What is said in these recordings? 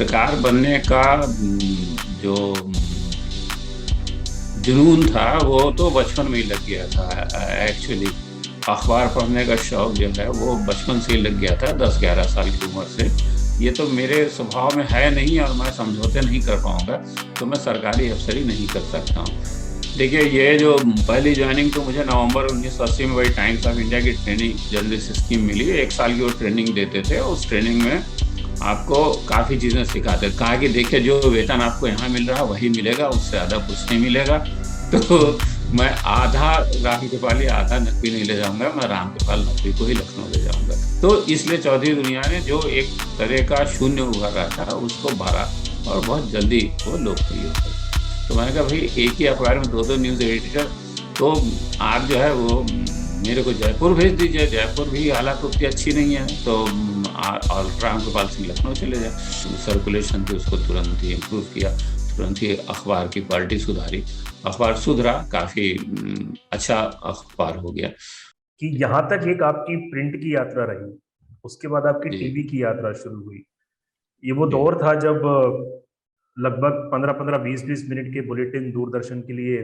पत्रकार बनने का जो जुनून था वो तो बचपन में ही लग गया था। एक्चुअली अखबार पढ़ने का शौक जो है वो बचपन से ही लग गया था, 10-11 साल की उम्र से। ये तो मेरे स्वभाव में है नहीं और मैं समझौते नहीं कर पाऊंगा, तो मैं सरकारी अफसरी नहीं कर सकता हूँ। देखिए, ये जो पहली ज्वाइनिंग तो मुझे नवंबर 1980 में वही टाइम्स ऑफ इंडिया की ट्रेनिंग जर्नलिस्ट स्कीम मिली। 1 साल की वो ट्रेनिंग देते थे। उस ट्रेनिंग में आपको काफी चीजें सिखाते थे। कहा कि देखिए, जो वेतन आपको यहाँ मिल रहा है वही मिलेगा, उससे ज्यादा कुछ नहीं मिलेगा। तो मैं आधा रामकृपाली आधा नकवी नहीं ले जाऊंगा, मैं रामकृपाल नकवी को ही लखनऊ ले जाऊंगा। तो इसलिए चौधरी दुनिया ने जो एक तरह का शून्य उभर रहा था उसको भरा और बहुत जल्दी वो लोकप्रिय हो गई। तो मैंने कहा भाई, एक ही अखबार में दो दो न्यूज एडिटर, तो आप जो है वो मेरे को जयपुर भेज दीजिए। जयपुर भी हालात उतनी अच्छी नहीं है, तो और रामकृपाल सिंह लखनऊ चले जाए। सर्कुलेशन थी, उसको तुरंत ही इम्प्रूव किया, तुरंत ही अखबार की क्वालिटी सुधारी, अखबार सुधरा, काफी अच्छा अखबार हो गया। कि यहाँ तक एक आपकी प्रिंट की यात्रा रही, उसके बाद आपकी जी टीवी की यात्रा शुरू हुई। ये वो जी दौर था जब लगभग 15-15, 20-20 मिनट के बुलेटिन दूरदर्शन के लिए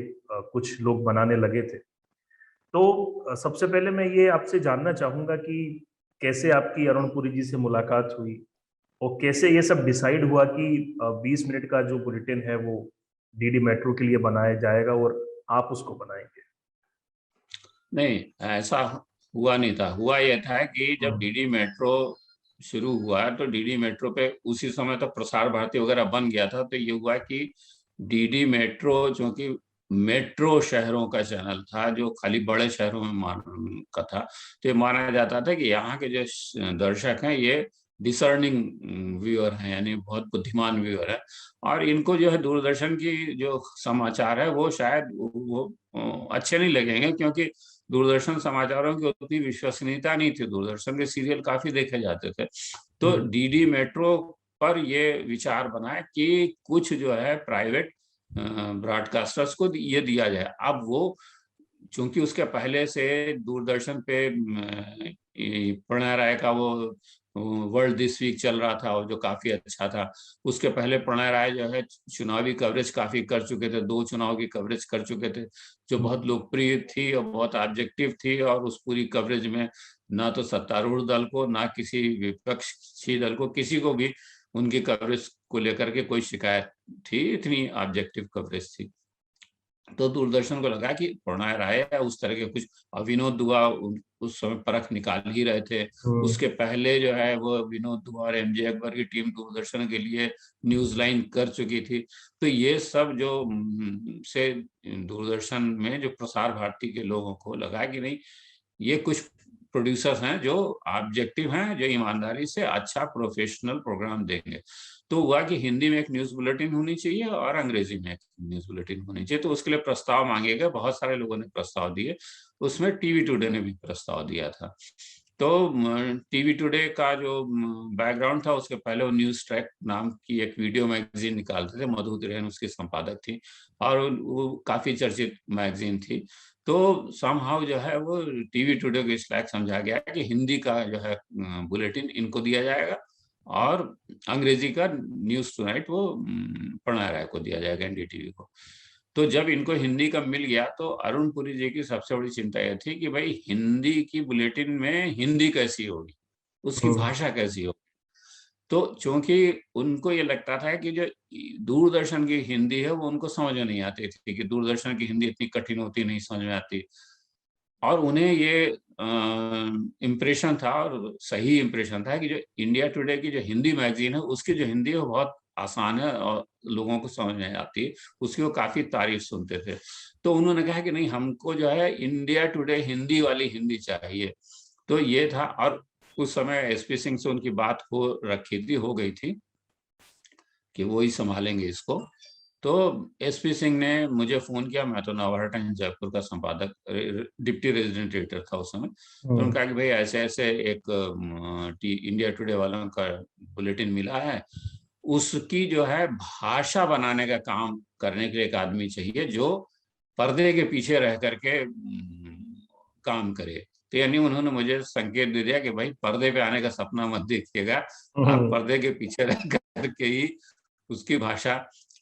कुछ लोग बनाने लगे थे। तो सबसे पहले मैं ये आपसे जानना चाहूंगा कि कैसे आपकी अरुण पुरी जी से मुलाकात हुई और कैसे ये सब डिसाइड हुआ कि 20 मिनट का जो बुलेटिन है वो डीडी मेट्रो के लिए बनाया जाएगा और आप उसको बनाएंगे। नहीं, ऐसा हुआ नहीं था। हुआ यह था कि जब हम्म। डीडी मेट्रो शुरू हुआ तो डीडी मेट्रो पे उसी समय तो प्रसार भारती वगैरह बन गया था। तो ये हुआ कि डीडी मेट्रो, चूंकि मेट्रो शहरों का चैनल था जो खाली बड़े शहरों में मान का था, तो ये माना जाता था कि यहाँ के जो दर्शक हैं ये डिसर्निंग व्यूअर हैं, यानी बहुत बुद्धिमान व्यूअर है। और इनको जो है दूरदर्शन की जो समाचार है वो शायद वो अच्छे नहीं लगेंगे, क्योंकि दूरदर्शन समाचारों की उतनी विश्वसनीयता नहीं थी। दूरदर्शन के सीरियल काफी देखे जाते थे। तो हम्म। डीडी मेट्रो पर ये विचार बना कि कुछ जो है प्राइवेट ब्रॉडकास्टर्स को ये दिया जाए। अब वो, चूंकि उसके पहले से दूरदर्शन पे प्रणय राय का वो वर्ल्ड दिस वीक चल रहा था, और जो काफी अच्छा था। उसके पहले प्रणय राय जो है चुनावी कवरेज काफी कर चुके थे, 2 चुनाव की कवरेज कर चुके थे, जो बहुत हम्म। लोकप्रिय थी और बहुत ऑब्जेक्टिव थी। और उस पूरी कवरेज में ना तो सत्तारूढ़ दल को, ना किसी विपक्षी दल को, किसी को भी उनकी कवरेज को लेकर के कोई शिकायत थी, इतनी ऑब्जेक्टिव कवरेज थी। तो दूरदर्शन को लगा कि प्रणय राय है उस तरह के कुछ, और विनोद दुआ उस समय परख निकाल ही रहे थे। हम्म। उसके पहले जो है वो विनोद दुआ और एमजे अकबर की टीम दूरदर्शन के लिए न्यूज लाइन कर चुकी थी। तो ये सब जो से दूरदर्शन में जो प्रसार भारती के लोगों को लगा कि नहीं, ये कुछ प्रोड्यूसर्स हैं जो ऑब्जेक्टिव हैं, जो ईमानदारी से अच्छा प्रोफेशनल प्रोग्राम देंगे। तो हुआ कि हिंदी में एक न्यूज बुलेटिन होनी चाहिए और अंग्रेजी में एक न्यूज बुलेटिन होनी चाहिए। तो उसके लिए प्रस्ताव मांगे गए, बहुत सारे लोगों ने प्रस्ताव दिए। उसमें टीवी टुडे ने भी प्रस्ताव दिया था। तो टीवी टुडे का जो बैकग्राउंड था, उसके पहले वो न्यूज ट्रैक नाम की एक वीडियो मैगजीन निकालते थे, मधु तिरेन उसकी संपादक थी, और वो काफी चर्चित मैगजीन थी। तो समहाउ जो है वो टीवी टुडे को इस लायक समझा गया कि हिंदी का जो है बुलेटिन इनको दिया जाएगा, और अंग्रेजी का न्यूज टुनाइट वो प्रणय राय को दिया जाएगा, एनडीटीवी को। तो जब इनको हिंदी का मिल गया तो अरुण पुरी जी की सबसे बड़ी चिंता यह थी कि भाई, हिंदी की बुलेटिन में हिंदी कैसी होगी, उसकी हम्म। भाषा कैसी होगी। तो चूंकि उनको ये लगता था कि जो दूरदर्शन की हिंदी है वो उनको समझ में नहीं आती थी, कि दूरदर्शन की हिंदी इतनी कठिन होती, नहीं समझ में आती। और उन्हें ये इम्प्रेशन था, और सही इम्प्रेशन था, कि जो इंडिया टुडे की जो हिंदी मैगजीन है उसकी जो हिंदी है वो बहुत आसान है और लोगों को समझ में आती है। उसकी वो काफी तारीफ सुनते थे। तो उन्होंने कहा कि नहीं, हमको जो है इंडिया टुडे हिंदी वाली हिंदी चाहिए। तो ये था। और उस समय एसपी सिंह से उनकी बात हो गई थी कि वो ही संभालेंगे इसको। तो एसपी सिंह ने मुझे फोन किया। मैं तो नवभारत टाइम्स जयपुर का संपादक, डिप्टी रेजिडेंट एडिटर था उस समय। तो उन्होंने हम्म। कहा कि भाई, ऐसे ऐसे एक इंडिया टुडे वालों का बुलेटिन मिला है, उसकी जो है भाषा बनाने का काम करने के लिए एक आदमी चाहिए जो पर्दे के पीछे रह करके काम करे। तो यानी उन्होंने मुझे संकेत दे दिया कि भाई पर्दे पे आने का सपना मत देखिएगा, आप पर्दे के पीछे रह करके ही उसकी भाषा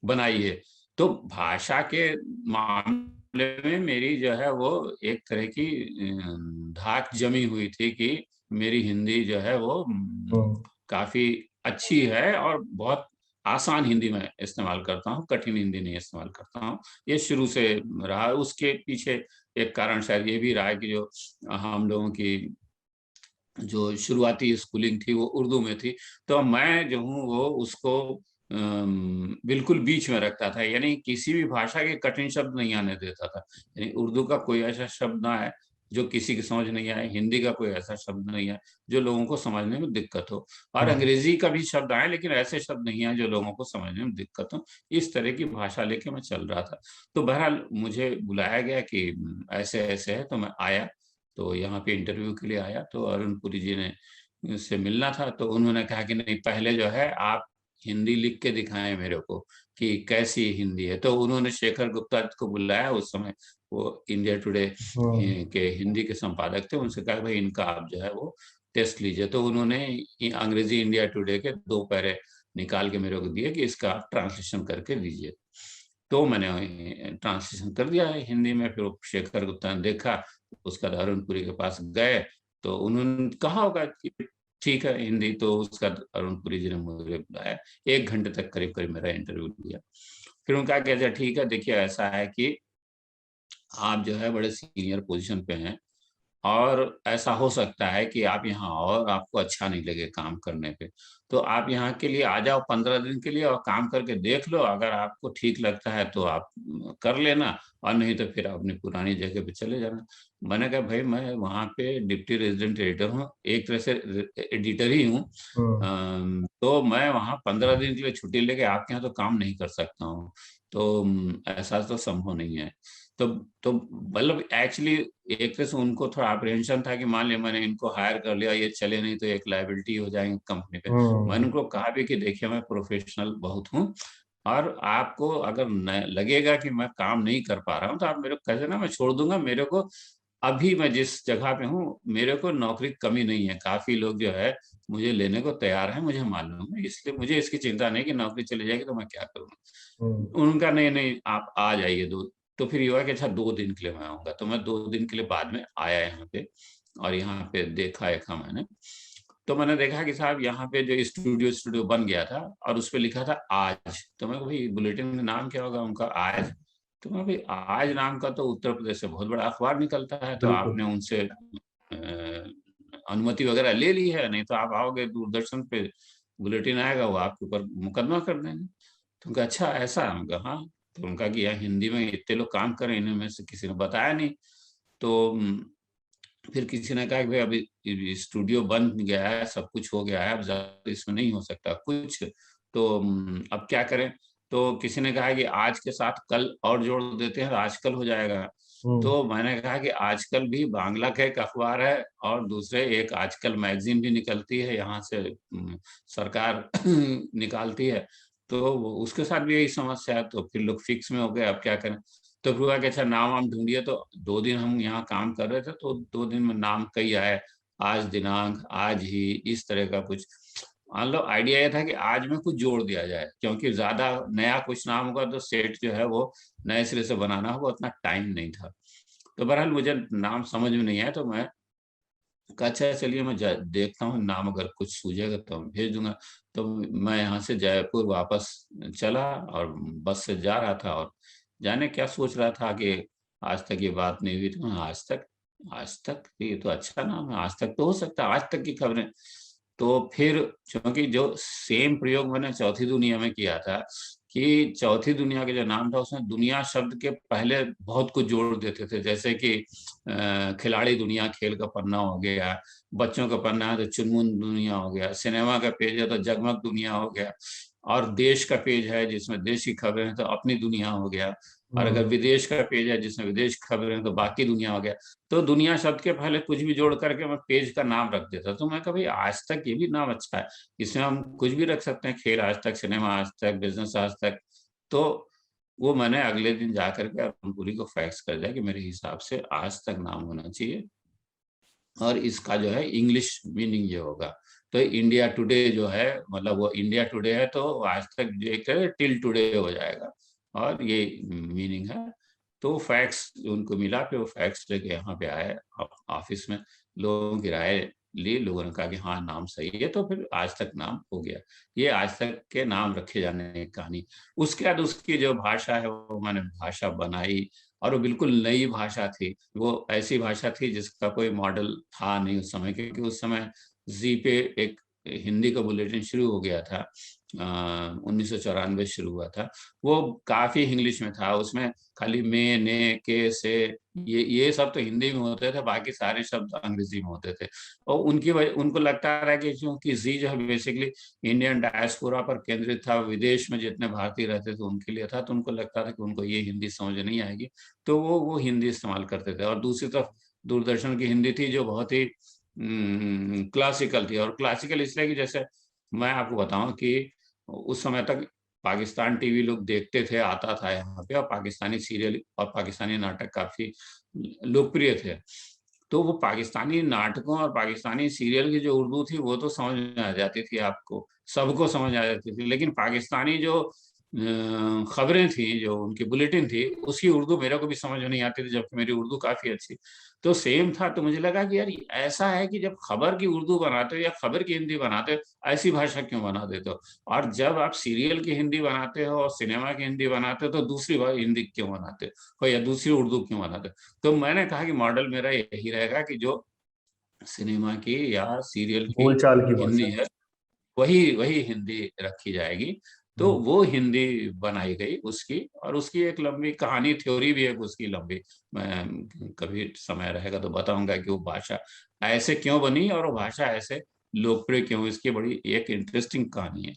बनाइए। तो भाषा के मामले में मेरी जो है वो एक तरह की धाक जमी हुई थी कि मेरी हिंदी जो है वो काफी अच्छी है और बहुत आसान हिंदी में इस्तेमाल करता हूँ, कठिन हिंदी नहीं इस्तेमाल करता हूँ। ये शुरू से रहा। उसके पीछे एक कारण शायद ये भी रहा है कि जो हम लोगों की जो शुरुआती स्कूलिंग थी वो उर्दू में थी, तो मैं जो हूँ वो उसको बिल्कुल बीच में रखता था, यानी किसी भी भाषा के कठिन शब्द नहीं आने देता था। यानी उर्दू का कोई ऐसा शब्द ना है जो किसी की समझ नहीं आए, हिंदी का कोई ऐसा शब्द नहीं है जो लोगों को समझने में दिक्कत हो, और अंग्रेजी का भी शब्द आए लेकिन ऐसे शब्द नहीं है जो लोगों को समझने में दिक्कत हो। इस तरह की भाषा लेके मैं चल रहा था। तो बहरहाल मुझे बुलाया गया कि ऐसे ऐसे है, तो मैं आया। तो यहाँ पे इंटरव्यू के लिए आया, तो अरुण पुरी जी ने से मिलना था, तो उन्होंने कहा कि नहीं, पहले जो है आप हिंदी लिख के दिखाएं मेरे को कि कैसी हिंदी है। तो उन्होंने शेखर गुप्ता को बुलाया, उस समय वो इंडिया टुडे के हिंदी के संपादक थे। उनसे कहा भाई इनका आप जो है वो टेस्ट लीजिए। तो उन्होंने अंग्रेजी इंडिया टुडे के 2 पैरे निकाल के मेरे को दिए कि इसका आप ट्रांसलेशन करके दीजिए। तो मैंने ट्रांसलेशन कर दिया है हिंदी में। फिर शेखर गुप्ता ने देखा, उसका अरुणपुरी के पास गए, तो उन्होंने कहा होगा कि ठीक है हिंदी, तो उसका अरुणपुरी जी ने मुझे बुलाया, 1 घंटे तक करीब करीब मेरा इंटरव्यू लिया। फिर उन्होंने कहा कि अच्छा ठीक है, देखिए ऐसा है कि आप जो है बड़े सीनियर पोजीशन पे हैं, और ऐसा हो सकता है कि आप यहाँ और आपको अच्छा नहीं लगे काम करने पे, तो आप यहाँ के लिए आ जाओ 15 दिन के लिए और काम करके देख लो, अगर आपको ठीक लगता है तो आप कर लेना, और नहीं तो फिर अपनी पुरानी जगह पे चले जाना। मैंने कहा भाई मैं वहाँ पे डिप्टी रेजिडेंट एडिटर हूँ, एक तरह से एडिटर ही हूँ, तो मैं वहाँ 15 दिन के लिए छुट्टी लेके आपके यहाँ तो काम नहीं कर सकता हूँ। तो ऐसा तो संभव नहीं है। तो मतलब एक्चुअली एक तरह से उनको थोड़ा अप्रहेंशन था कि मान लिया मैंने इनको हायर कर लिया, ये चले नहीं तो एक लायबिलिटी हो जाएंगे कंपनी पे। मैंने उनको कहा भी कि देखिए मैं प्रोफेशनल बहुत हूँ, और आपको अगर लगेगा कि मैं काम नहीं कर पा रहा हूँ तो आप मेरे को कह देना, मैं छोड़ दूंगा। मेरे को अभी मैं जिस जगह पे हूँ मेरे को नौकरी की कमी नहीं है, काफी लोग जो है मुझे लेने को तैयार है, मुझे मालूम है, इसलिए मुझे इसकी चिंता नहीं कि नौकरी चली जाएगी तो मैं क्या करूँगा। उनका नहीं नहीं आप आ जाइए दो। तो फिर ये हुआ कि अच्छा 2 दिन के लिए मैं आऊंगा, तो मैं 2 दिन के लिए बाद में आया यहाँ पे, और यहाँ पे देखा मैंने। तो मैंने देखा कि साहब यहाँ पे जो स्टूडियो बन गया था और उस पर लिखा था आज। तो मैं भाई बुलेटिन का नाम क्या होगा उनका, आज। तो मैं भाई आज नाम का तो उत्तर प्रदेश से बहुत बड़ा अखबार निकलता है, तो बिल्कुल। आपने उनसे अनुमति वगैरह ले ली है, नहीं तो आप आओगे दूरदर्शन पे बुलेटिन आएगा वो आपके ऊपर मुकदमा कर देंगे। तो उनका अच्छा ऐसा, हम कहा हाँ। तो उनका कि यार हिंदी में इतने लोग काम कर रहे हैं, इन्हें में से किसी ने बताया नहीं। तो फिर किसी ने कहा कि भाई अभी स्टूडियो बन गया है, सब कुछ हो गया है, अब ज्यादा इसमें नहीं हो सकता कुछ, तो अब क्या करें। तो किसी ने कहा कि आज के साथ कल और जोड़ देते हैं, आजकल हो जाएगा। तो मैंने कहा कि आजकल भी बांग्ला का एक अखबार है, और दूसरे एक आजकल मैगजीन भी निकलती है यहाँ से, सरकार निकालती है, तो उसके साथ भी यही समस्या है। तो फिर लोग फिक्स में हो गए, अब क्या करें। तो फिर हुआ कि अच्छा नाम वाम ढूंढिए। तो 2 दिन हम यहाँ काम कर रहे थे, तो 2 दिन में नाम कई आए, आज दिनांक, आज ही, इस तरह का कुछ। मतलब आइडिया ये था कि आज में कुछ जोड़ दिया जाए, क्योंकि ज्यादा नया कुछ नाम होगा तो सेट जो है वो नए सिरे से बनाना होगा, उतना टाइम नहीं था। तो बहरहाल मुझे नाम समझ में नहीं आया, तो मैं कहा अच्छा चलिए मैं देखता हूँ, नाम अगर कुछ सूझेगा तो मैं भेज दूंगा। तो मैं यहाँ से जयपुर वापस चला, और बस से जा रहा था, और जाने क्या सोच रहा था कि आज तक ये बात नहीं हुई थी। आज तक ये तो अच्छा नाम है, आज तक तो हो सकता है, आज तक की खबरें। तो फिर चूंकि जो सेम प्रयोग मैंने चौथी दुनिया में किया था, कि चौथी दुनिया के जो नाम था उसमें दुनिया शब्द के पहले बहुत कुछ जोड़ देते थे, जैसे कि खिलाड़ी दुनिया खेल का पन्ना हो गया, बच्चों का पन्ना है तो चुनमुन दुनिया हो गया, सिनेमा का पेज है तो जगमग दुनिया हो गया, और देश का पेज है जिसमें देश की खबरें हैं तो अपनी दुनिया हो गया, और अगर विदेश का पेज है जिसमें विदेश की खबरें हैं तो बाकी दुनिया हो गया। तो दुनिया शब्द के पहले कुछ भी जोड़ करके मैं पेज का नाम रख देता। तो मैं कहा भाई आज तक ये भी नाम अच्छा है, इसमें हम कुछ भी रख सकते हैं, खेल आज तक, सिनेमा आज तक, बिजनेस आज तक। तो वो मैंने अगले दिन जा करके अरुणपुरी को फैक्स कर दिया कि मेरे हिसाब से आज तक नाम होना चाहिए। और इसका जो है इंग्लिश मीनिंग ये होगा। तो इंडिया टुडे जो है, मतलब वो इंडिया टुडे है तो आज तक जो टिल टुडे हो जाएगा, और ये मीनिंग है। तो फैक्स उनको मिला, फिर वो फैक्स लेके यहाँ पे आए ऑफिस में, लोगों की राय ली, लोगों ने कहा कि हाँ नाम सही है, तो फिर आज तक नाम हो गया। ये आज तक के नाम रखे जाने की कहानी। उसके बाद उसकी जो भाषा है वो मैंने भाषा बनाई, और वो बिल्कुल नई भाषा थी। वो ऐसी भाषा थी जिसका कोई मॉडल था नहीं उस समय, क्योंकि उस समय जी पे एक हिंदी का बुलेटिन शुरू हो गया था, 1994 शुरू हुआ था। वो काफी इंग्लिश में था, उसमें खाली में, ने, के, से, ये सब तो हिंदी में होते थे, बाकी सारे शब्द अंग्रेजी में होते थे। और उनको लगता रहा कि क्योंकि जी जो है बेसिकली इंडियन डायस्पोरा पर केंद्रित था, विदेश में जितने भारतीय रहते थे उनके लिए था, तो उनको लगता था कि उनको ये हिंदी समझ नहीं आएगी, तो वो हिंदी इस्तेमाल करते थे। और दूसरी तरफ दूरदर्शन की हिंदी थी जो बहुत ही क्लासिकल थी। और क्लासिकल इसलिए कि जैसे मैं आपको बताऊं कि उस समय तक पाकिस्तान टीवी लोग देखते थे, आता था यहाँ पे, और पाकिस्तानी सीरियल और पाकिस्तानी नाटक काफी लोकप्रिय थे। तो वो पाकिस्तानी नाटकों और पाकिस्तानी सीरियल की जो उर्दू थी वो तो समझ में आ जाती थी, आपको सबको समझ आ जाती थी, लेकिन पाकिस्तानी जो खबरें थी, जो उनकी बुलेटिन थी, उसकी उर्दू मेरे को भी समझ में नहीं आती थी, जबकि मेरी उर्दू काफी अच्छी। तो सेम था। तो मुझे लगा कि यार ऐसा है कि जब खबर की उर्दू बनाते हो या खबर की हिंदी बनाते हो, ऐसी भाषा क्यों बना देते हो? और जब आप सीरियल की हिंदी बनाते हो और सिनेमा की हिंदी बनाते हो, तो दूसरी हिंदी क्यों बनाते हो, या दूसरी उर्दू क्यों बनाते हो? तो मैंने कहा कि मॉडल मेरा यही रहेगा कि जो सिनेमा की या सीरियल की बोलचाल की हिंदी भाषा। है, वही वही हिंदी रखी जाएगी। तो हम्म। वो हिंदी बनाई गई उसकी, और उसकी एक लंबी कहानी, थ्योरी भी है उसकी लंबी। मैं कभी समय रहेगा तो बताऊंगा कि वो भाषा ऐसे क्यों बनी, और वो भाषा ऐसे लोकप्रिय क्यों हुई। इसकी बड़ी एक इंटरेस्टिंग कहानी है।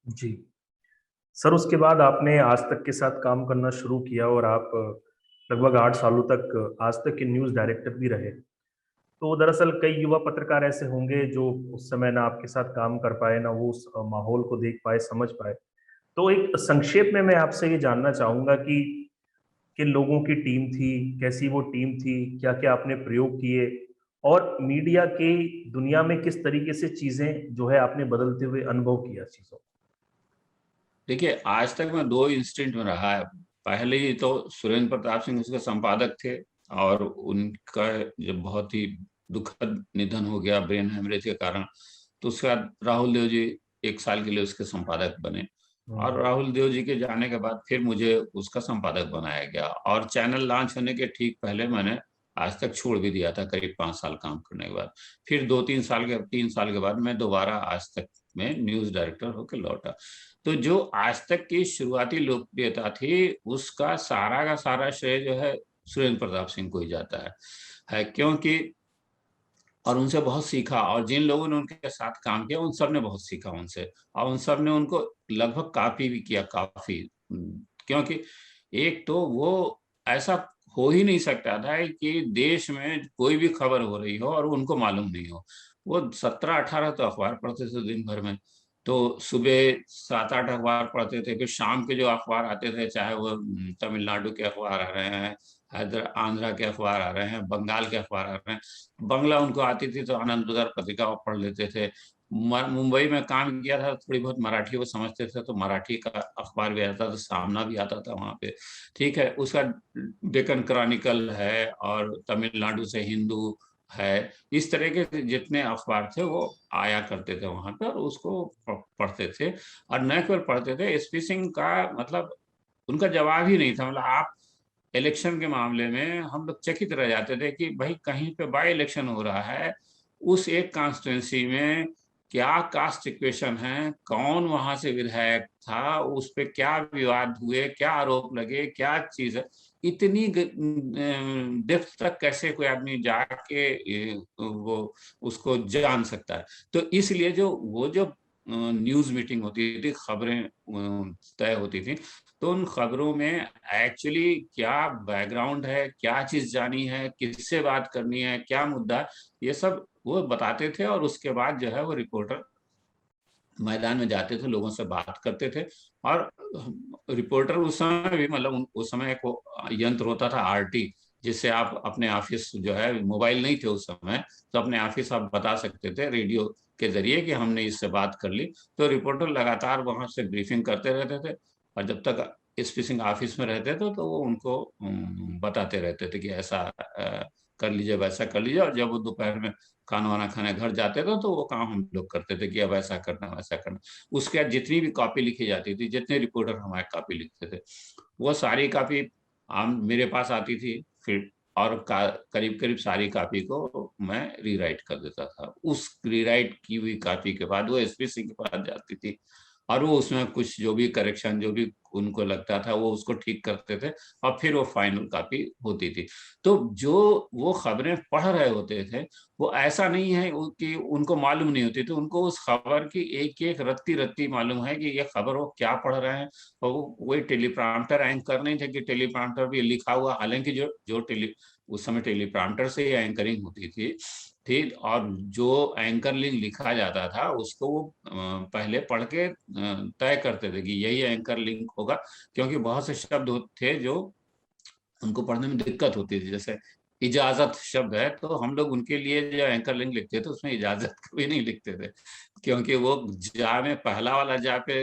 जी सर, उसके बाद आपने आज तक के साथ काम करना शुरू किया और आप लगभग 8 सालों तक आज तक के न्यूज़ डायरेक्टर भी रहे। तो दरअसल कई युवा पत्रकार ऐसे होंगे जो उस समय ना आपके साथ काम कर पाए, ना वो उस माहौल को देख पाए, समझ पाए। तो एक संक्षेप में मैं आपसे ये जानना चाहूंगा कि किन लोगों की टीम थी, कैसी वो टीम थी, क्या क्या आपने प्रयोग किए, और मीडिया के दुनिया में किस तरीके से चीजें जो है आपने बदलते हुए अनुभव किया चीजों। देखिए, आज तक मैं दो इंस्टेंट में रहा है। पहले ही तो सुरेंद्र प्रताप सिंह उसके संपादक थे, और उनका जब बहुत ही दुखद निधन हो गया ब्रेन हेमरेज के कारण, तो उसके बाद राहुल देव जी 1 साल के लिए उसके संपादक बने। और हम्म। राहुल देव जी के जाने के बाद फिर मुझे उसका संपादक बनाया गया, और चैनल लॉन्च होने के ठीक पहले मैंने आज तक छोड़ भी दिया था, करीब 5 साल काम करने के बाद। फिर 3 साल के बाद मैं दोबारा आज तक में न्यूज डायरेक्टर होकर लौटा। तो जो आज तक की शुरुआती लोकप्रियता थी, उसका सारा का सारा श्रेय जो है सुरेंद्र प्रताप सिंह को ही जाता है क्योंकि, और उनसे बहुत सीखा, और जिन लोगों ने उनके साथ काम किया उन सब ने बहुत सीखा उनसे, और उन सब ने उनको लगभग कॉपी भी किया काफी। क्योंकि एक तो वो ऐसा हो ही नहीं सकता था कि देश में कोई भी खबर हो रही हो और उनको मालूम नहीं हो। वो 17-18 तो अखबार पढ़ते थे दिन भर में। तो सुबह 7-8 अखबार पढ़ते थे, फिर शाम के जो अखबार आते थे, चाहे वो तमिलनाडु के अखबार आ रहे हैं, आंध्रा के अखबार आ रहे हैं, बंगाल के अखबार आ रहे हैं, बांग्ला उनको आती थी तो आनंद बाजार पत्रिका वो पढ़ लेते थे। मुंबई में काम किया था, थोड़ी बहुत मराठी वो समझते थे, तो मराठी का अखबार भी आता था, सामना भी आता था वहां पे। ठीक है, उसका डेक्कन क्रॉनिकल है, और तमिलनाडु से हिंदू है, इस तरह के जितने अखबार थे वो आया करते थे वहां पर, और उसको पढ़ते थे। और न केवल पढ़ते थे, एसपी सिंह का मतलब उनका जवाब ही नहीं था। मतलब आप इलेक्शन के मामले में हम लोग चकित रह जाते थे कि भाई कहीं पे बाई इलेक्शन हो रहा है, उस एक कॉन्स्टिट्यूंसी में क्या कास्ट इक्वेशन है, कौन वहां से विधायक था, उस पे क्या विवाद हुए, क्या आरोप लगे, क्या चीज है, इतनी डेप्थ तक कैसे कोई आदमी जाके वो उसको जान सकता है। तो इसलिए जो वो जो न्यूज मीटिंग होती थी, खबरें तय होती थी, तो उन खबरों में एक्चुअली क्या बैकग्राउंड है, क्या चीज जानी है, किससे बात करनी है, क्या मुद्दा है, ये सब वो बताते थे। और उसके बाद जो है वो रिपोर्टर मैदान में जाते थे, लोगों से बात करते थे। और रिपोर्टर उस समय भी, मतलब उस समय एक वो यंत्र होता था, आरटी, जिससे आप अपने ऑफिस जो है, मोबाइल नहीं थे उस समय, तो अपने ऑफिस आप बता सकते थे रेडियो के जरिए कि हमने इससे बात कर ली। तो रिपोर्टर लगातार वहां से ब्रीफिंग करते रहते थे, और जब तक स्पीचिंग ऑफिस में रहते थे तो वो उनको बताते रहते थे कि ऐसा कर लीजिए, वैसा कर लीजिए। और जब वो दोपहर में खाना वाना खाने घर जाते थे तो वो काम हम लोग करते थे कि अब ऐसा करना, वैसा करना। उसके बाद जितनी भी कॉपी लिखी जाती थी, जितने रिपोर्टर हमारे कॉपी लिखते थे, वो सारी कॉपी हम मेरे पास आती थी। फिर और करीब करीब सारी कॉपी को मैं रीराइट कर देता था। उस रीराइट की हुई कॉपी के बाद वो एसपीसी के पास जाती थी, और वो उसमें कुछ जो भी करेक्शन जो भी उनको लगता था वो उसको ठीक करते थे, और फिर वो फाइनल कॉपी होती थी। तो जो वो खबरें पढ़ रहे होते थे, वो ऐसा नहीं है कि उनको मालूम नहीं होती थी, उनको उस खबर की एक एक रत्ती रत्ती मालूम है कि ये खबर वो क्या पढ़ रहे हैं। और वो कोई टेलीप्रॉम्प्टर एंकर नहीं थे कि टेलीप्रॉम्प्टर भी लिखा हुआ, हालांकि जो जो टेली उस समय टेलीप्रॉम्प्टर से ही एंकरिंग होती थी। ठीक, और जो एंकर लिंक लिखा जाता था उसको वो पहले पढ़ के तय करते थे कि यही एंकर लिंक होगा, क्योंकि बहुत से शब्द थे जो उनको पढ़ने में दिक्कत होती थी। जैसे इजाजत शब्द है, तो हम लोग उनके लिए जो एंकर लिंक लिखते थे उसमें इजाजत कभी नहीं लिखते थे, क्योंकि वो जा में पहला वाला जा पे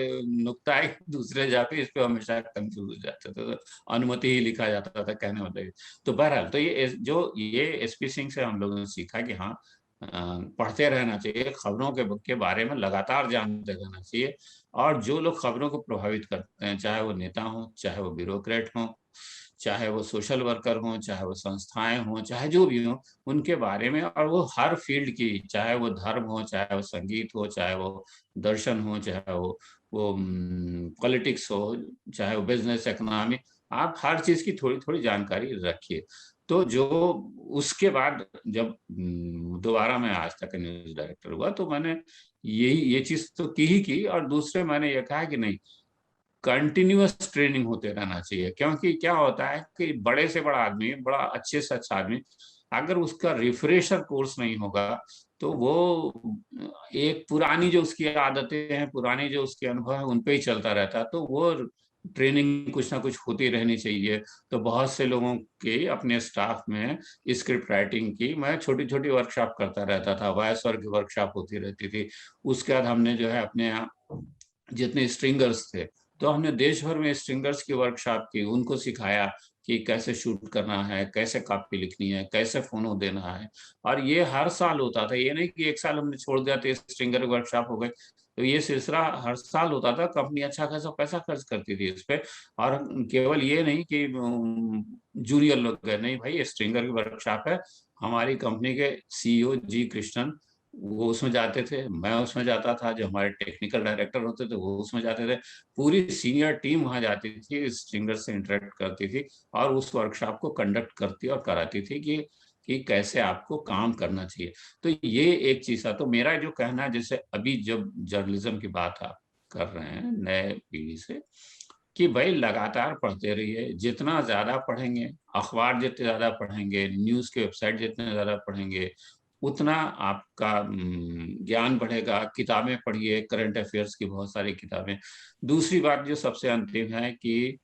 नुक्ता है, दूसरे जा पे इस पे हमेशा कंफ्यूज हो जाते थे, तो अनुमति ही लिखा जाता था कहने मतलब। तो बहरहाल, तो ये एसपी सिंह से हम लोगों ने सीखा कि हाँ, पढ़ते रहना चाहिए, खबरों के बारे में लगातार जानते रहना चाहिए। और जो लोग खबरों को प्रभावित करते हैं, चाहे वो नेता हो, चाहे वो ब्यूरोक्रेट हो, चाहे वो सोशल वर्कर हो, चाहे वो संस्थाएं हो, चाहे जो भी हो, उनके बारे में, और वो हर फील्ड की, चाहे वो धर्म हो, चाहे वो संगीत हो, चाहे वो दर्शन हो, चाहे वो पॉलिटिक्स हो, चाहे वो बिजनेस इकोनॉमी, आप हर चीज की थोड़ी थोड़ी जानकारी रखिए। तो जो उसके बाद जब दोबारा मैं आज तक न्यूज डायरेक्टर हुआ, तो मैंने ये चीज तो की ही की, और दूसरे मैंने ये कहा कि नहीं, कंटिन्यूअस ट्रेनिंग होते रहना चाहिए। क्योंकि क्या होता है कि बड़े से बड़ा आदमी, बड़ा अच्छे से अच्छा आदमी, अगर उसका रिफ्रेशर कोर्स नहीं होगा, तो वो एक पुरानी जो उसकी आदतें हैं, पुरानी जो उसके अनुभव है, उन पे ही चलता रहता है। तो वो ट्रेनिंग कुछ ना कुछ होती रहनी चाहिए। तो बहुत से लोगों के अपने स्टाफ में स्क्रिप्ट राइटिंग की मैं छोटी छोटी वर्कशॉप करता रहता था, वॉइस वर्क की वर्कशॉप होती रहती थी। उसके बाद हमने जो है अपने यहाँ जितने स्ट्रिंगर्स थे, तो हमने देश भर में स्ट्रिंगर्स की वर्कशॉप की, उनको सिखाया कि कैसे शूट करना है, कैसे कॉपी लिखनी है, कैसे फोनो देना है। और ये हर साल होता था, ये नहीं कि एक साल हमने छोड़ दिया तो स्ट्रिंगर वर्कशॉप हो गई। तो ये सिलसिला हर साल होता था, कंपनी अच्छा खासा पैसा खर्च करती थी इस पे। और केवल ये नहीं कि जूनियर लोग गए, नहीं भाई, स्ट्रिंगर की वर्कशॉप है। हमारी कंपनी के सीईओ जी कृष्णन, वो उसमें जाते थे, मैं उसमें जाता था, जो हमारे टेक्निकल डायरेक्टर होते थे वो उसमें जाते थे। पूरी सीनियर टीम वहां जाती थी, स्ट्रिंगर से इंटरेक्ट करती थी, और उस वर्कशॉप को कंडक्ट करती और कराती थी कि कैसे आपको काम करना चाहिए। तो ये एक चीज था। तो मेरा जो कहना है, जैसे अभी जब जर्नलिज्म की बात आप कर रहे हैं नए पीढ़ी से, कि भाई लगातार पढ़ते रहिए। जितना ज्यादा पढ़ेंगे, अखबार जितने ज्यादा पढ़ेंगे, न्यूज के वेबसाइट जितने ज्यादा पढ़ेंगे, उतना आपका ज्ञान बढ़ेगा। किताबें पढ़िए, करंट अफेयर्स की बहुत सारी किताबें। दूसरी बात जो सबसे अंतिम है कि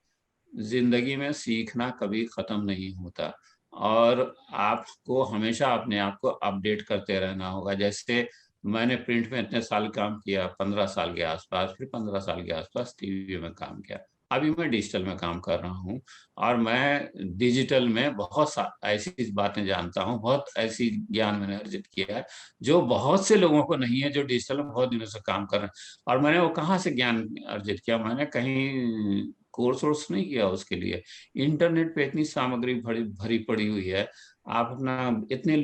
जिंदगी में सीखना कभी खत्म नहीं होता, और आपको हमेशा अपने आप को अपडेट करते रहना होगा। जैसे मैंने प्रिंट में इतने साल काम किया, 15 साल के आसपास, फिर 15 साल के आसपास टीवी में काम किया, अभी मैं डिजिटल में काम कर रहा हूँ। और मैं डिजिटल में बहुत ऐसी बातें जानता हूँ, बहुत ऐसी ज्ञान मैंने अर्जित किया है जो बहुत से लोगों को नहीं है, जो डिजिटल में बहुत दिनों से काम कर रहे हैं। और मैंने वो कहाँ से ज्ञान अर्जित किया, मैंने कहीं कोर्स वोर्स नहीं किया उसके लिए। इंटरनेट पे इतनी सामग्री भरी भरी पड़ी हुई है। आप अपना, इतने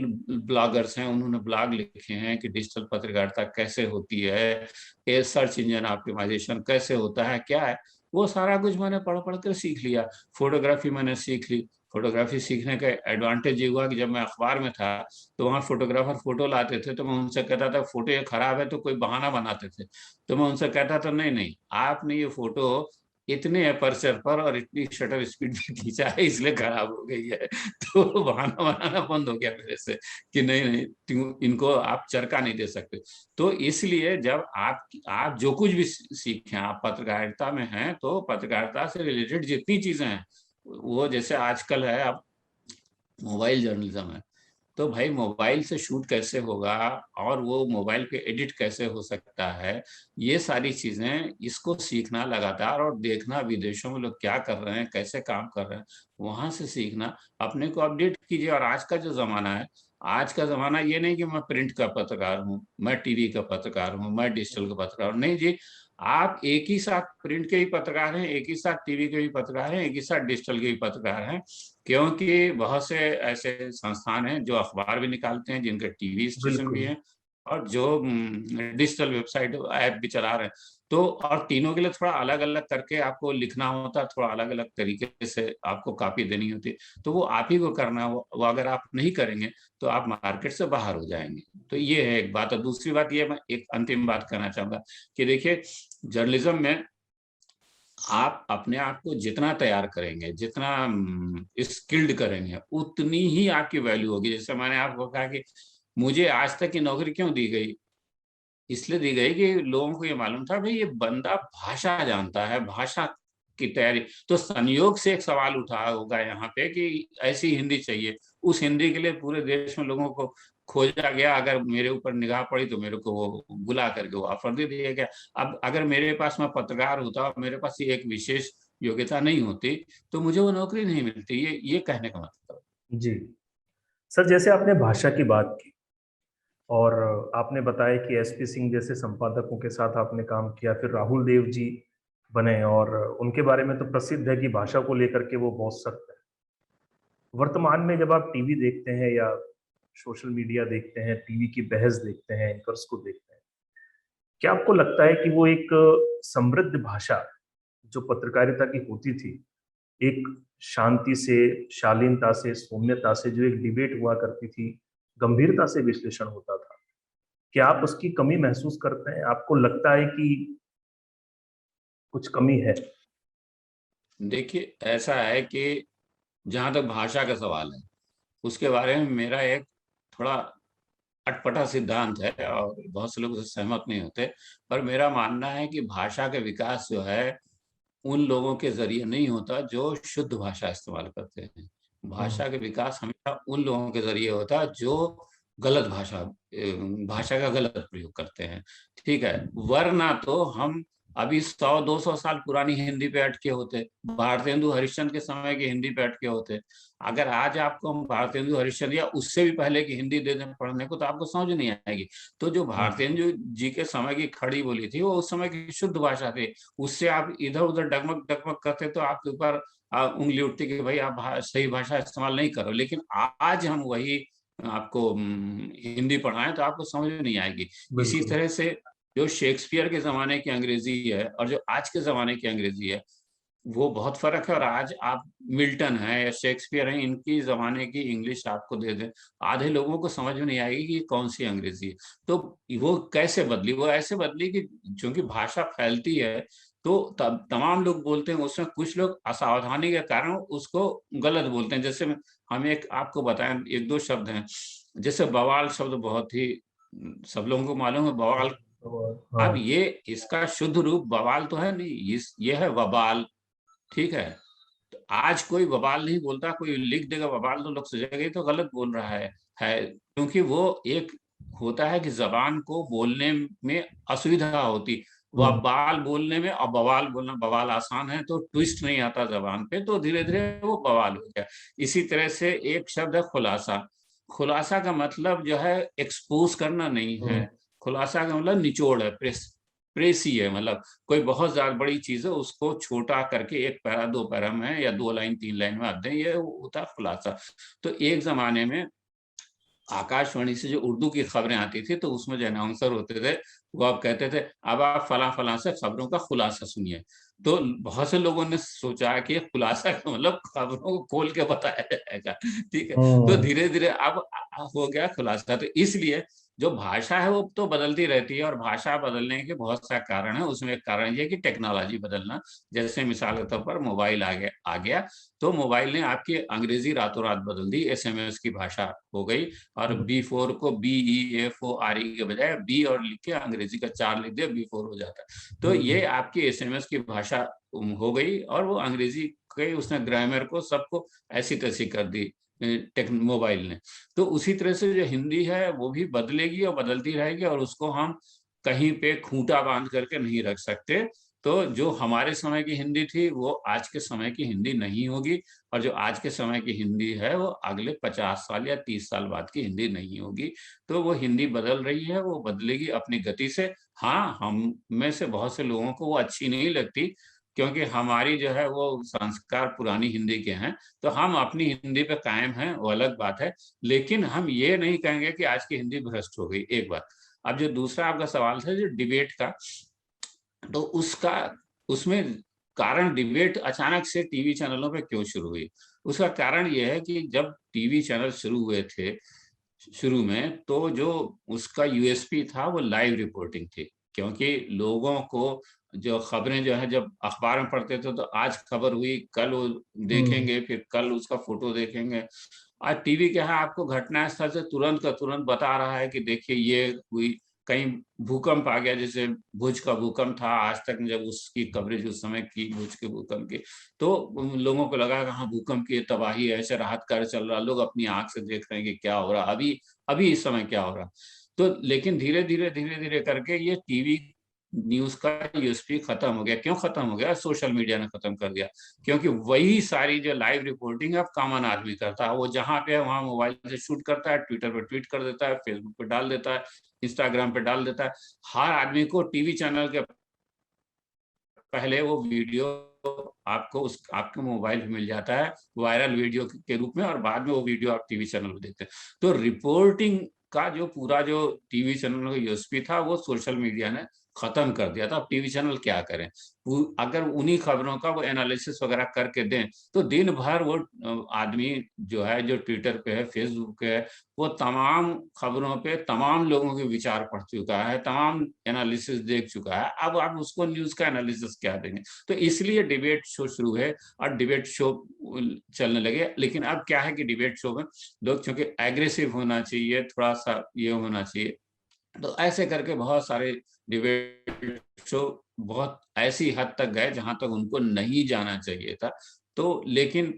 ब्लॉगर्स हैं, उन्होंने ब्लॉग लिखे हैं कि डिजिटल पत्रकारिता कैसे होती है, ये सर्च इंजन ऑप्टिमाइजेशन कैसे होता है, क्या है, वो सारा कुछ मैंने पढ़ पढ़ कर सीख लिया। फोटोग्राफी मैंने सीख ली। फोटोग्राफी सीखने का एडवांटेज ये हुआ कि जब मैं अखबार में था, तो वहाँ फोटोग्राफर फोटो लाते थे, तो मैं उनसे कहता था फोटो ये खराब है, तो कोई बहाना बनाते थे। तो मैं उनसे कहता था नहीं नहीं, आपने ये फोटो इतने अपर्चर पर और इतनी शटर स्पीड में खींचा है, इसलिए खराब हो गई है। तो बहाना बनाना बंद हो गया मेरे से कि नहीं नहीं, इनको आप चरका नहीं दे सकते। तो इसलिए जब आप जो कुछ भी सीखें, आप पत्रकारिता में हैं, तो पत्रकारिता से रिलेटेड जितनी चीजें हैं, वो जैसे आजकल है, आप मोबाइल जर्नलिज्म है। तो भाई मोबाइल से शूट कैसे होगा और वो मोबाइल पे एडिट कैसे हो सकता है, ये सारी चीजें इसको सीखना लगातार और देखना विदेशों में लोग क्या कर रहे हैं, कैसे काम कर रहे हैं, वहां से सीखना, अपने को अपडेट कीजिए। और आज का जो जमाना है, आज का जमाना ये नहीं कि मैं प्रिंट का पत्रकार हूँ, मैं टीवी का पत्रकार हूँ, मैं डिजिटल का पत्रकार हूँ, नहीं जी। आप एक ही साथ प्रिंट के भी पत्रकार हैं, एक ही साथ टीवी के भी पत्रकार हैं, एक ही साथ डिजिटल के भी पत्रकार हैं। क्योंकि बहुत से ऐसे संस्थान हैं जो अखबार भी निकालते हैं, जिनके टीवी स्टेशन भी बिल्कुल। हैं, और जो डिजिटल वेबसाइट ऐप भी चला रहे हैं। तो और तीनों के लिए थोड़ा अलग अलग करके आपको लिखना होता है, थोड़ा अलग अलग तरीके से आपको कॉपी देनी होती है, तो वो आप ही को करना है। वो अगर आप नहीं करेंगे तो आप मार्केट से बाहर हो जाएंगे। तो ये है एक बात। और दूसरी बात ये, मैं एक अंतिम बात कहना चाहूंगा कि देखिए, जर्नलिज्म में आप अपने आप को जितना तैयार करेंगे, जितना स्किल्ड करेंगे, उतनी ही आपकी वैल्यू होगी। जैसे मैंने आपको कहा कि मुझे आज तक की नौकरी क्यों दी गई, इसलिए दी गई कि लोगों को ये मालूम था भाई ये बंदा भाषा जानता है, भाषा की तैयारी। तो संयोग से एक सवाल उठा होगा यहाँ पे कि ऐसी हिंदी चाहिए, उस हिंदी के लिए पूरे देश में लोगों को खोजा गया। अगर मेरे ऊपर निगाह पड़ी तो मेरे को वो बुला करके वो ऑफर दे दिया गया। अब अगर मेरे पास, मैं पत्रकार होता और मेरे पास ये एक विशेष योग्यता नहीं होती, तो मुझे वो नौकरी नहीं मिलती। ये कहने का मतलब। जी सर, जैसे आपने भाषा की बात की और आपने बताया कि एसपी सिंह जैसे संपादकों के साथ आपने काम किया, फिर राहुल देव जी बने और उनके बारे में तो प्रसिद्ध है कि भाषा को लेकर के वो बहुत सख्त है। वर्तमान में जब आप टीवी देखते हैं या सोशल मीडिया देखते हैं, टीवी की बहस देखते हैं, एंकर्स को देखते हैं, क्या आपको लगता है कि वो एक समृद्ध भाषा जो पत्रकारिता की होती थी, एक शांति से, शालीनता से, सौम्यता से जो एक डिबेट हुआ करती थी, गंभीरता से विश्लेषण होता था, क्या आप उसकी कमी महसूस करते हैं? आपको लगता है कि कुछ कमी है? देखिए, ऐसा है कि जहां तक भाषा का सवाल है, उसके बारे में मेरा एक थोड़ा अटपटा सिद्धांत है और बहुत से लोग उससे सहमत नहीं होते। पर मेरा मानना है कि भाषा का विकास जो है, उन लोगों के जरिए नहीं होता जो शुद्ध भाषा इस्तेमाल करते हैं। हम्म। भाषा के विकास हमेशा उन लोगों के जरिए होता है जो गलत भाषा का गलत प्रयोग करते हैं। ठीक है, वरना तो हम अभी 100-200 साल पुरानी हिंदी पे अटके होते, भारतेंदु हरिश्चंद्र के समय की हिंदी पे अटके होते। अगर आज आपको हम भारतेंदु हरिश्चंद्र या उससे भी पहले की हिंदी दे दें पढ़ने को, तो आपको समझ नहीं आएगी। तो जो हम्म। भारतेंदु जी के समय की खड़ी बोली थी, वो उस समय की शुद्ध भाषा थी। उससे आप इधर उधर डगमग डगमग करते तो आपके ऊपर उंगली उठती कि भाई आप सही भाषा इस्तेमाल नहीं कर रहे हो। लेकिन आज हम वही आपको हिंदी पढ़ाएं तो आपको समझ में नहीं आएगी। इसी बिल्कुल। तरह से जो शेक्सपियर के जमाने की अंग्रेजी है और जो आज के जमाने की अंग्रेजी है, वो बहुत फर्क है। और आज आप मिल्टन है या शेक्सपियर है, इनकी जमाने की इंग्लिश आपको दे दें, आधे लोगों को समझ में नहीं आएगी कि कौन सी अंग्रेजी है। तो वो कैसे बदली? वो ऐसे बदली कि चूंकि भाषा फैलती है, तो तब तमाम लोग बोलते हैं, उसमें कुछ लोग असावधानी के कारण उसको गलत बोलते हैं। जैसे हम एक आपको बताएं, एक दो शब्द हैं। जैसे बवाल शब्द बहुत ही सब लोगों को मालूम है, बवाल। अब हाँ। ये इसका शुद्ध रूप बवाल तो है नहीं, ये है वबाल। ठीक है, तो आज कोई बवाल नहीं बोलता, कोई लिख देगा बवाल तो लोग सोचेंगे ये तो गलत बोल रहा है क्योंकि वो एक होता है कि जबान को बोलने में असुविधा होती। हम्म। बवाल बोलने में और बवाल बोलना, बवाल आसान है तो ट्विस्ट नहीं आता जबान पे, तो धीरे धीरे वो बवाल हो गया। इसी तरह से एक शब्द है खुलासा। खुलासा का मतलब जो है एक्सपोज करना नहीं है, हम्म। खुलासा का मतलब निचोड़ है, प्रेसी है। मतलब कोई बहुत ज्यादा बड़ी चीज है, उसको छोटा करके एक पैरा दो पैरा में या 2 लाइन 3 लाइन में आप दें, ये होता है खुलासा। तो एक जमाने में आकाशवाणी से जो उर्दू की खबरें आती थी, तो उसमें जो अनाउंसर होते थे, वो आप कहते थे अब आप फला फला से खबरों का खुलासा सुनिए। तो बहुत से लोगों ने सोचा कि खुलासा का मतलब खबरों को खोल के बताया जाएगा। ठीक है, तो हम्म। धीरे धीरे अब हो गया खुलासा। तो इसलिए जो भाषा है वो तो बदलती रहती है, और भाषा बदलने के बहुत सारे कारण है। उसमें एक कारण ये कि टेक्नोलॉजी बदलना। जैसे मिसाल के तौर पर मोबाइल आ गया, तो मोबाइल ने आपकी अंग्रेजी रातों रात बदल दी, एसएमएस की भाषा हो गई। और हम्म। B4 को BEFORE के बजाय बी और लिख के अंग्रेजी का 4 लिख दिया, B4 हो जाता है। तो ये बिल्कुल। आपकी एसएमएस की भाषा हो गई, और वो अंग्रेजी के उसने ग्रामर को सबको ऐसी तैसी कर दी। मोबाइल ने। तो उसी तरह से जो हिंदी है वो भी बदलेगी और बदलती रहेगी, और उसको हम कहीं पे खूंटा बांध करके नहीं रख सकते। तो जो हमारे समय की हिंदी थी वो आज के समय की हिंदी नहीं होगी, और जो आज के समय की हिंदी है वो अगले 50 साल या 30 साल बाद की हिंदी नहीं होगी। तो वो हिंदी बदल रही है, वो बदलेगी अपनी गति से। हाँ, हम में से बहुत से लोगों को वो अच्छी नहीं लगती, क्योंकि हमारी जो है वो संस्कार पुरानी हिंदी के हैं, तो हम अपनी हिंदी पे कायम हैं, वो अलग बात है। लेकिन हम ये नहीं कहेंगे कि आज की हिंदी भ्रष्ट हो गई, एक बात। अब जो दूसरा आपका सवाल था जो डिबेट का, तो उसका उसमें कारण डिबेट अचानक से टीवी चैनलों पे क्यों शुरू हुई? उसका कारण ये है कि जब टीवी चैनल शुरू हुए थे शुरू में, तो जो उसका यूएसपी था वो लाइव रिपोर्टिंग थी। क्योंकि लोगों को जो खबरें जो है जब अखबार में पढ़ते थे तो आज खबर हुई, कल वो हम्म। देखेंगे, फिर कल उसका फोटो देखेंगे। आज टीवी क्या है, आपको घटनास्थल से तुरंत का तुरंत बता रहा है कि देखिए ये हुई, कहीं भूकंप आ गया, जैसे भुज का भूकंप था, आज तक जब उसकी कवरेज उस समय की भुज के भूकंप की, तो उन लोगों को लगा कि हाँ भूकंप की तबाही है, ऐसे राहत कार्य चल रहा, लोग अपनी आंख से देख रहे हैं कि क्या हो रहा अभी, अभी इस समय क्या हो रहा। तो लेकिन धीरे धीरे करके ये टीवी न्यूज का यूएसपी खत्म हो गया। क्यों खत्म हो गया? सोशल मीडिया ने खत्म कर दिया। क्योंकि वही सारी जो लाइव रिपोर्टिंग है अब कॉमन आदमी करता है, वो जहां पे है वहां मोबाइल से शूट करता है, ट्विटर पे ट्वीट कर देता है, फेसबुक पे डाल देता है, इंस्टाग्राम पे डाल देता है। हर आदमी को टीवी चैनल के पहले वो वीडियो आपको उस आपके मोबाइल पे मिल जाता है वायरल वीडियो के रूप में, और बाद में वो वीडियो आप टीवी चैनल पे देखते हैं। तो रिपोर्टिंग का जो पूरा जो टीवी चैनल का यूएसपी था वो सोशल मीडिया ने खत्म कर दिया था। अब टीवी चैनल क्या करें? अगर उन्हीं खबरों का वो एनालिसिस वगैरह करके दें, तो दिन भर वो आदमी जो है, जो ट्विटर पे है, फेसबुक पे है, वो तमाम खबरों पे तमाम लोगों के विचार पढ़ चुका है, तमाम एनालिसिस देख चुका है। अब आप उसको न्यूज का एनालिसिस क्या देंगे? तो इसलिए डिबेट शो शुरू है, और डिबेट शो चलने लगे। लेकिन अब क्या है कि डिबेट शो में लोग चूंकि एग्रेसिव होना चाहिए, थोड़ा सा ये होना चाहिए, तो ऐसे करके बहुत सारे डिबेट शो बहुत ऐसी हद तक गए जहां तक उनको नहीं जाना चाहिए था। तो लेकिन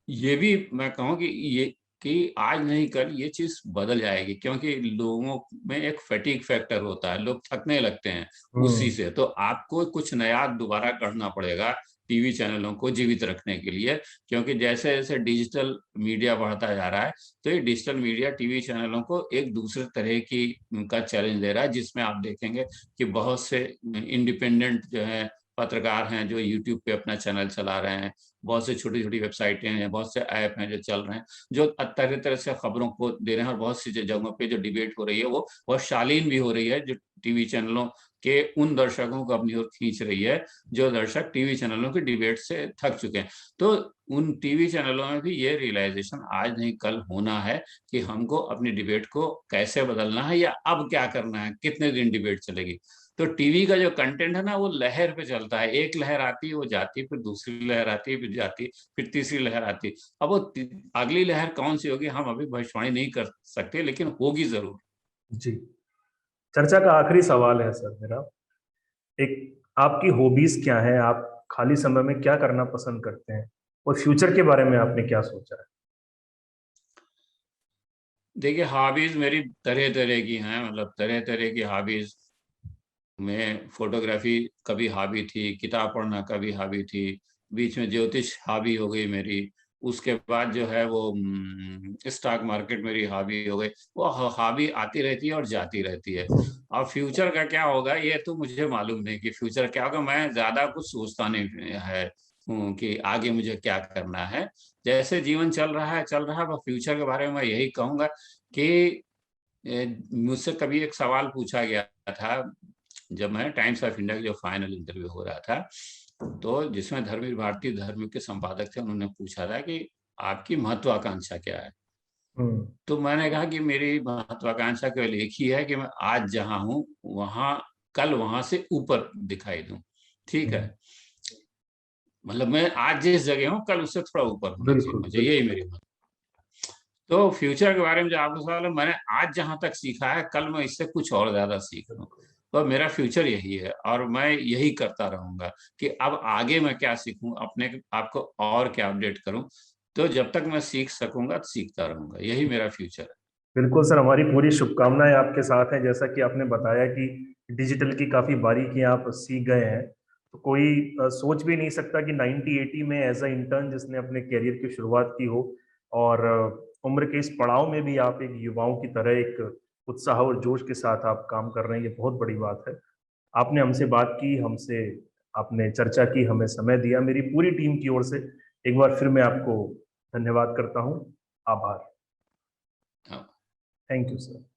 ये भी मैं कहूँ कि ये कि आज नहीं कल ये चीज बदल जाएगी, क्योंकि लोगों में एक फैटिग फैक्टर होता है, लोग थकने लगते हैं उसी हम्म। से। तो आपको कुछ नया दोबारा करना पड़ेगा टीवी चैनलों को जीवित रखने के लिए, क्योंकि जैसे जैसे डिजिटल मीडिया बढ़ता जा रहा है, तो ये डिजिटल मीडिया टीवी चैनलों को एक दूसरे तरह की का चैलेंज दे रहा है, जिसमें आप देखेंगे कि बहुत से इंडिपेंडेंट जो है पत्रकार हैं जो यूट्यूब पे अपना चैनल चला रहे हैं, बहुत से छोटी छोटी वेबसाइटें हैं, बहुत से ऐप हैं जो चल रहे हैं, जो तरह तरह से खबरों को दे रहे हैं, और बहुत सी जगहों पे जो डिबेट हो रही है वो बहुत शालीन भी हो रही है, जो टीवी चैनलों के उन दर्शकों को अपनी ओर खींच रही है जो दर्शक टीवी चैनलों की डिबेट से थक चुके हैं। तो उन टीवी चैनलों में भी ये रियलाइजेशन आज नहीं कल होना है कि हमको अपनी डिबेट को कैसे बदलना है, या अब क्या करना है, कितने दिन डिबेट चलेगी। तो टीवी का जो कंटेंट है ना वो लहर पे चलता है, एक लहर आती है वो जाती है, फिर दूसरी लहर आती है, फिर जाती है, फिर तीसरी लहर आती है। अब वो अगली लहर कौन सी होगी हम अभी भविष्यवाणी नहीं कर सकते, लेकिन होगी जरूर। जी। चर्चा का आखिरी सवाल है सर मेरा, एक, आपकी हॉबीज क्या है, आप खाली समय में क्या करना पसंद करते हैं, और फ्यूचर के बारे में आपने क्या सोचा है? देखिए हॉबीज मेरी तरह तरह की हैं, मतलब तरह तरह की हॉबीज में फोटोग्राफी कभी हॉबी थी, किताब पढ़ना कभी हॉबी थी, बीच में ज्योतिष हॉबी हो गई मेरी, उसके बाद जो है वो स्टॉक मार्केट मेरी हॉबी हो गई। वो हॉबी आती रहती है और जाती रहती है। अब फ्यूचर का क्या होगा ये तो मुझे मालूम नहीं कि फ्यूचर क्या होगा, मैं ज्यादा कुछ सोचता नहीं है कि आगे मुझे क्या करना है। जैसे जीवन चल रहा है, बस फ्यूचर के बारे में मैं यही कहूंगा कि मुझसे कभी एक सवाल पूछा गया था जब मैं टाइम्स ऑफ इंडिया का जो फाइनल इंटरव्यू हो रहा था, तो जिसमें धर्मवीर भारती धर्म के संपादक थे, उन्होंने पूछा था कि आपकी महत्वाकांक्षा क्या है? हम्म। तो मैंने कहा कि मेरी महत्वाकांक्षा केवल एक ही है कि मैं आज जहां हूं वहां कल वहां से ऊपर दिखाई दूं। ठीक है, हम्म। मतलब मैं आज जिस जगह हूं कल उससे थोड़ा ऊपर होना चाहिए बिल्कुल मुझे, यही बिल्कुल। मेरी मत। तो फ्यूचर के बारे में जो आपको सवाल है, मैंने आज जहां तक सीखा है कल मैं इससे कुछ और ज्यादा सीख लूं। बिल्कुल। तो मेरा फ्यूचर यही है, और मैं यही करता रहूंगा कि अब आगे मैं क्या सीखूं, अपने आप को और क्या अपडेट करूं। तो जब तक मैं सीख सकूंगा तो सीखता रहूंगा, यही मेरा फ्यूचर है। बिल्कुल सर, हमारी पूरी शुभकामनाएं आपके साथ हैं। जैसा कि आपने बताया कि डिजिटल की काफी बारीकियां आप सीख गए हैं, तो कोई सोच भी नहीं सकता कि 90-80 में एज अ इंटर्न जिसने अपने करियर की शुरुआत की हो, और उम्र के इस पड़ाव में भी आप एक युवाओं की तरह एक उत्साह और जोश के साथ आप काम कर रहे हैं, ये बहुत बड़ी बात है। आपने हमसे बात की, हमसे आपने चर्चा की, हमें समय दिया। मेरी पूरी टीम की ओर से एक बार फिर मैं आपको धन्यवाद करता हूँ। आभार। हाँ। Thank you sir.